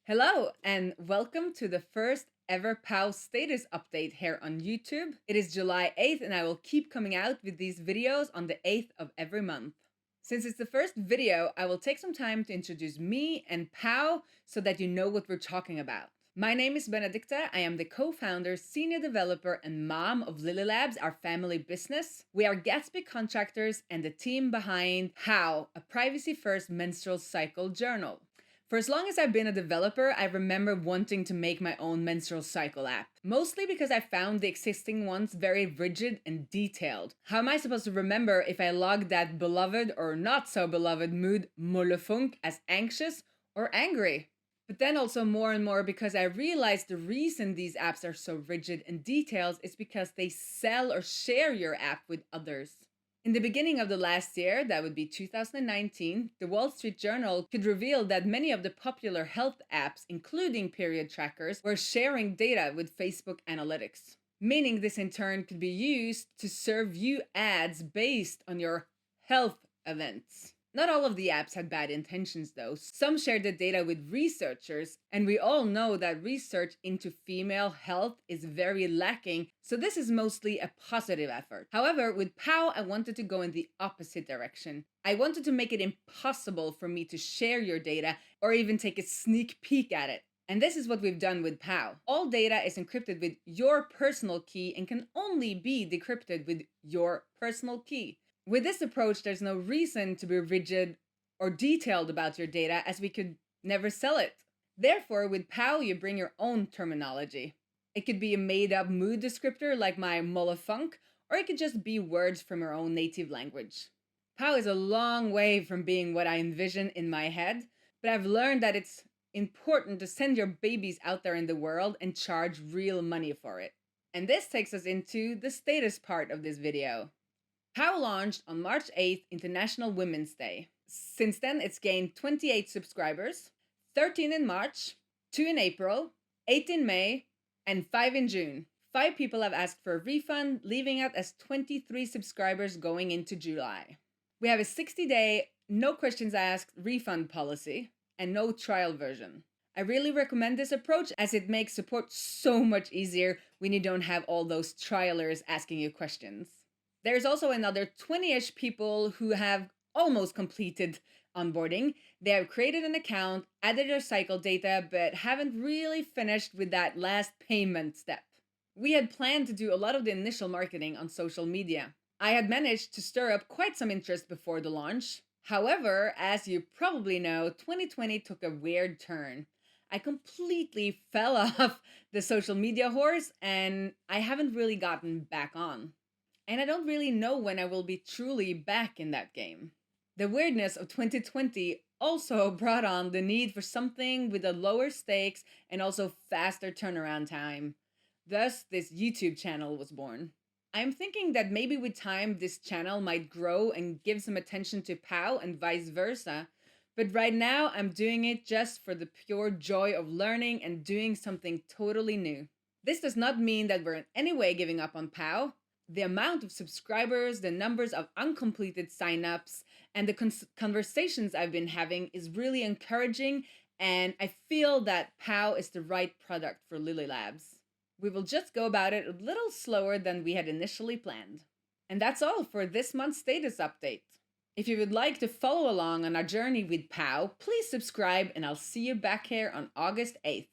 Hello, and welcome to the first ever POW status update here on YouTube. It is July 8th, and I will keep coming out with these videos on the 8th of every month. Since it's the first video, I will take some time to introduce me and POW so that you know what we're talking about. My name is Benedicta. I am the co-founder, senior developer, and mom of Lilly Labs, our family business. We are Gatsby contractors and the team behind POW, a privacy-first menstrual cycle journal. For as long as I've been a developer, I remember wanting to make my own menstrual cycle app, mostly because I found the existing ones very rigid and detailed. How am I supposed to remember if I log that beloved or not so beloved mood mollefunk as anxious or angry? But then also more and more because I realized the reason these apps are so rigid and detailed is because they sell or share your app with others. In the beginning of the last year, that would be 2019, the Wall Street Journal could reveal that many of the popular health apps, including period trackers, were sharing data with Facebook Analytics, meaning this in turn could be used to serve you ads based on your health events. Not all of the apps had bad intentions though. Some shared the data with researchers, and we all know that research into female health is very lacking, so this is mostly a positive effort. However, with POW, I wanted to go in the opposite direction. I wanted to make it impossible for me to share your data or even take a sneak peek at it. And this is what we've done with POW. All data is encrypted with your personal key and can only be decrypted with your personal key. With this approach, there's no reason to be rigid or detailed about your data, as we could never sell it. Therefore, with POW, you bring your own terminology. It could be a made-up mood descriptor like my mollefunk, or it could just be words from your own native language. POW is a long way from being what I envision in my head, but I've learned that it's important to send your babies out there in the world and charge real money for it. And this takes us into the status part of this video. POW launched on March 8th, International Women's Day. Since then, it's gained 28 subscribers, 13 in March, 2 in April, 8 in May, and 5 in June. 5 people have asked for a refund, leaving it as 23 subscribers going into July. We have a 60-day, no questions asked refund policy and no trial version. I really recommend this approach as it makes support so much easier when you don't have all those trialers asking you questions. There's also another 20-ish people who have almost completed onboarding. They have created an account, added their cycle data, but haven't really finished with that last payment step. We had planned to do a lot of the initial marketing on social media. I had managed to stir up quite some interest before the launch. However, as you probably know, 2020 took a weird turn. I completely fell off the social media horse, and I haven't really gotten back on. And I don't really know when I will be truly back in that game. The weirdness of 2020 also brought on the need for something with a lower stakes and also faster turnaround time. Thus, this YouTube channel was born. I'm thinking that maybe with time this channel might grow and give some attention to POW and vice versa, but right now I'm doing it just for the pure joy of learning and doing something totally new. This does not mean that we're in any way giving up on POW. The amount of subscribers, the numbers of uncompleted signups, and the conversations I've been having is really encouraging, and I feel that POW is the right product for Lilly Labs. We will just go about it a little slower than we had initially planned. And that's all for this month's status update. If you would like to follow along on our journey with POW, please subscribe, and I'll see you back here on August 8th.